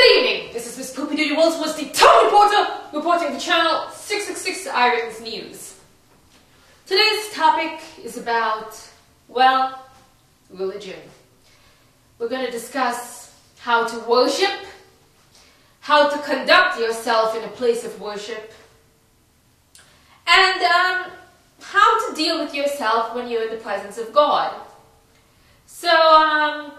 Good evening, this is Miss Poopee Doodee, world's most town reporter, reporting for channel 666 Eyewitness News. Today's topic is about, well, religion. We're going to discuss how to worship, how to conduct yourself in a place of worship, and how to deal with yourself when you're in the presence of God. So,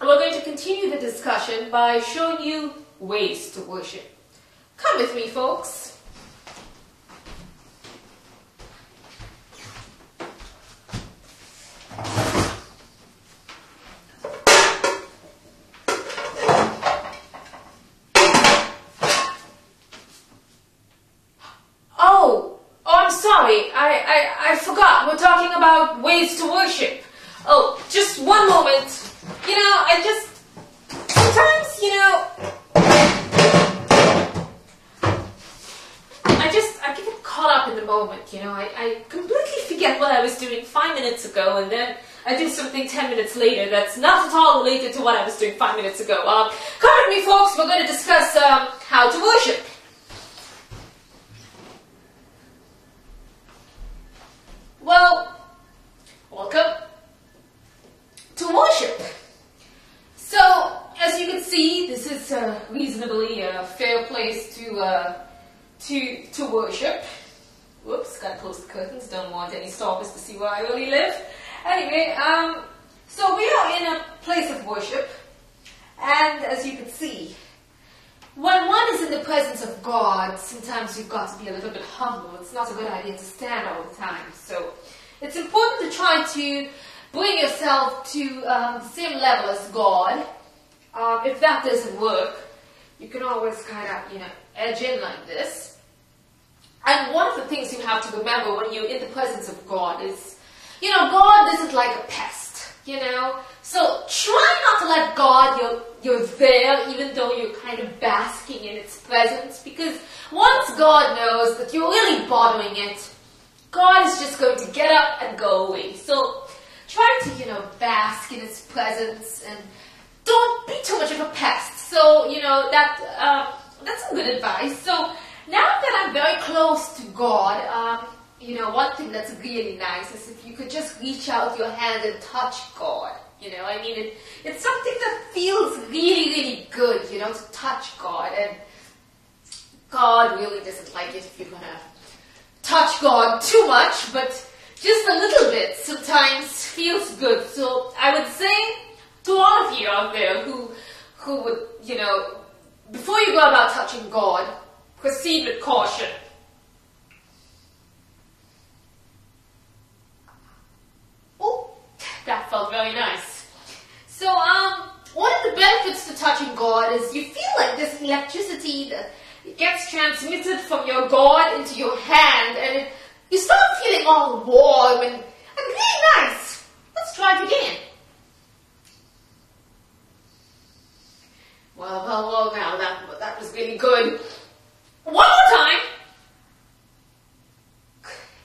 we're going to continue the discussion by showing you ways to worship. Come with me, folks. Oh, I'm sorry. I forgot. We're talking about ways to worship. Oh, just one moment. You know, sometimes, I get caught up in the moment, I completely forget what I was doing 5 minutes ago, and then I do something 10 minutes later that's not at all related to what I was doing 5 minutes ago. Come with me, folks, we're going to discuss how to worship. Well, welcome to worship. So, as you can see, this is a reasonably fair place to worship. Whoops, gotta close the curtains, don't want any stalkers to see where I really live. Anyway, so we are in a place of worship, and as you can see, when one is in the presence of God, sometimes you've got to be a little bit humble. It's not a good idea to stand all the time. So, it's important to try to bring yourself to the same level as God. If that doesn't work, you can always kind of, edge in like this. And one of the things you have to remember when you're in the presence of God is, God isn't like a pest, So try not to let God, you're there even though you're kind of basking in its presence, because once God knows that you're really bothering it, God is just going to get up and go away. So try to, bask in His presence and don't be too much of a pest. So, that's some good advice. So now that I'm very close to God, one thing that's really nice is if you could just reach out your hand and touch God. It's something that feels really, really good, to touch God. And God really doesn't like it if you're going to touch God too much, but just a little bit sometimes feels good. So I would say to all of you out there who would, before you go about touching God, proceed with caution. Oh, that felt very nice. So, one of the benefits to touching God is you feel like this electricity that gets transmitted from your God into your hand, and you start feeling all warm and really nice. Let's try it again. Well, now that was really good. One more time.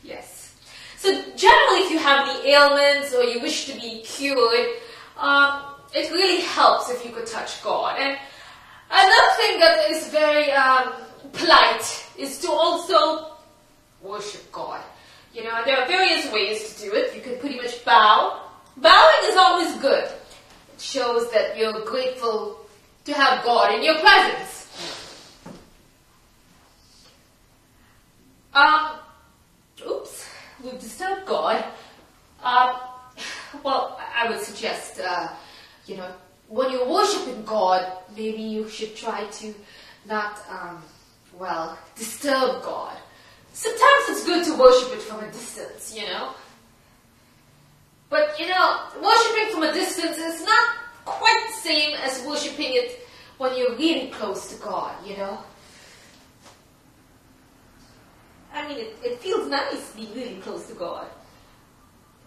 Yes. So generally, if you have any ailments or you wish to be cured, it really helps if you could touch God. And another thing that is very polite is to also worship God. There are various ways to do it. You can pretty much bow. Bowing is always good. It shows that you're grateful to have God in your presence. Oops, we've disturbed God. Well, I would suggest, when you're worshiping God, maybe you should try to not, disturb God. Sometimes it's good to worship it from a distance, But, worshiping from a distance is not quite the same as worshiping it when you're really close to God, It feels nice being really close to God.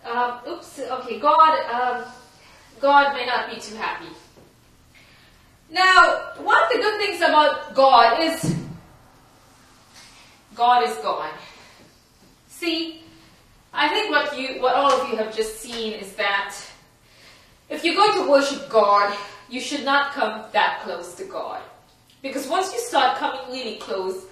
Okay, God may not be too happy. Now, one of the good things about God is God is God. See, I think what all of you have just seen is that if you're going to worship God, you should not come that close to God. Because once you start coming really close,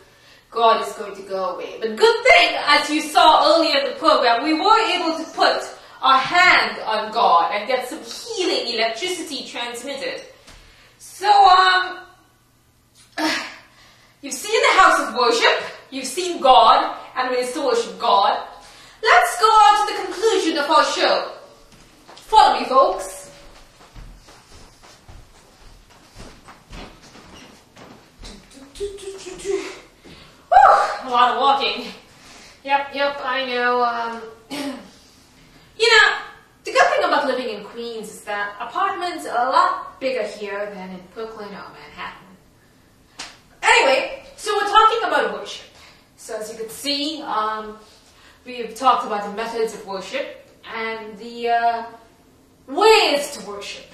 God is going to go away. But good thing, as you saw earlier in the program, we were able to put our hand on God and get some healing electricity transmitted. So, you've seen the house of worship, you've seen God, and ways to worship God. Let's go on to the conclusion of our show. Follow me, folks. Whew, a lot of walking. Yep, I know. You know, the good thing about living in Queens is that apartments are a lot bigger here than in Brooklyn or Manhattan. Anyway, so we're talking about worship. So as you can see, we've talked about the methods of worship and the ways to worship.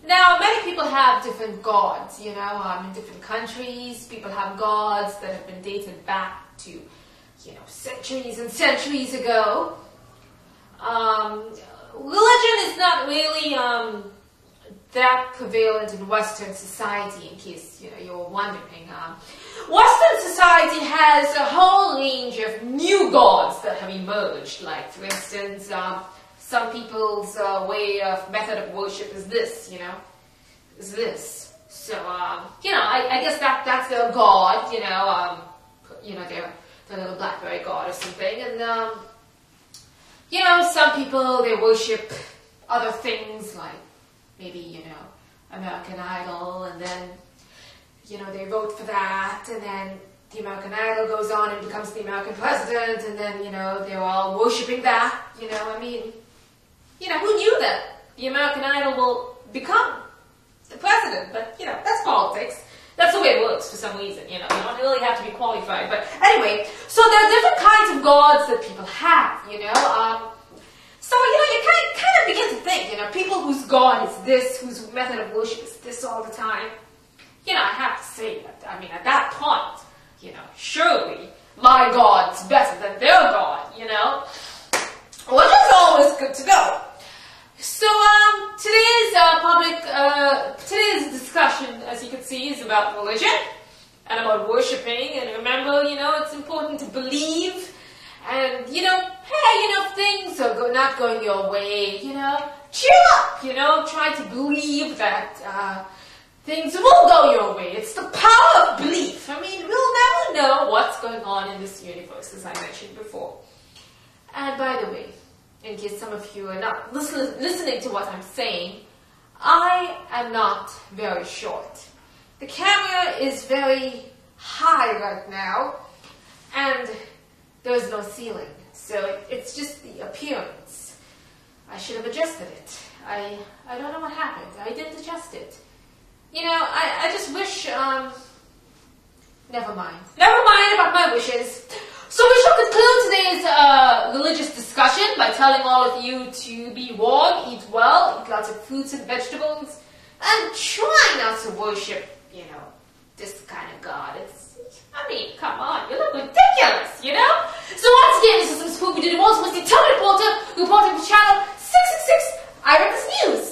Now, many people have different gods, you know, in different countries. People have gods that have been dated back to, you know, centuries and centuries ago. Religion is not really that prevalent in Western society, in case you know you're wondering. Western society has a whole range of new gods that have emerged. Like, for instance, some people's way of method of worship is this, you know, is this. So, you know, I guess that's their god, you know, their little blackberry god or something, and you know, some people, they worship other things like maybe, you know, American Idol, and then, you know, they vote for that, and then the American Idol goes on and becomes the American president, and then, you know, they're all worshiping that, you know, I mean, you know, who knew that the American Idol will become the president? But, you know, that's politics. That's the way it works for some reason, you know. You don't really have to be qualified. But anyway, so there are different kinds of gods that people have, you know. So, you know, you kind of begin to think, you know, people whose god is this, whose method of worship is this all the time. You know, I have to say that, I mean, at that point, you know, surely my god's better than their god, you know. Which is always good to know. So, today's discussion, as you can see, is about religion and about worshiping. And remember, you know, it's important to believe. And, you know, hey, you know, if things are not going your way, you know, cheer up, you know, try to believe that things will go your way. It's the power of belief. I mean, we'll never know what's going on in this universe, as I mentioned before. And by the way, in case some of you are not listening to what I'm saying, I am not very short. The camera is very high right now, and there's no ceiling, so it's just the appearance. I should have adjusted it. I don't know what happened. I didn't adjust it. You know, I just wish, never mind. Never mind about my wishes. So we shall conclude today's religious discussion by telling all of you to be warm, eat well, eat lots of fruits and vegetables, and try not to worship, you know, this kind of God. I mean, come on, you look ridiculous, you know? So once again, this is Miss Poopee Doodee, most must be reporter, reporting for channel 666 Eyewitness News.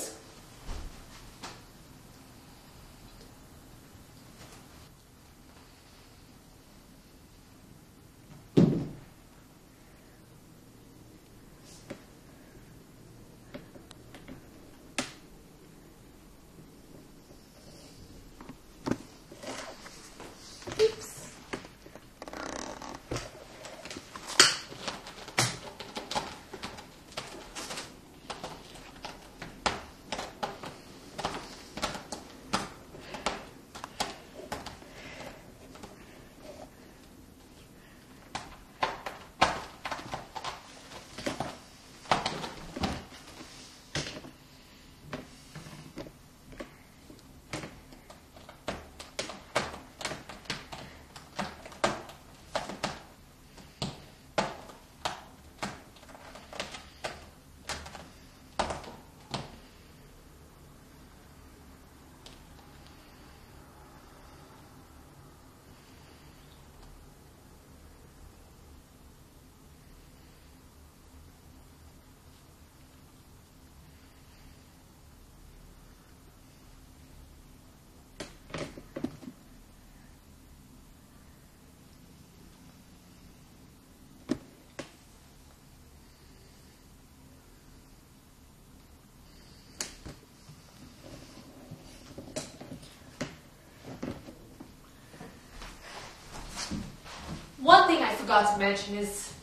one thing I forgot to mention is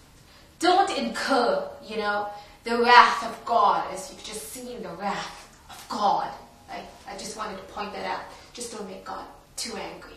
don't incur, the wrath of God, as you've just seen the wrath of God. I just wanted to point that out. Just don't make God too angry.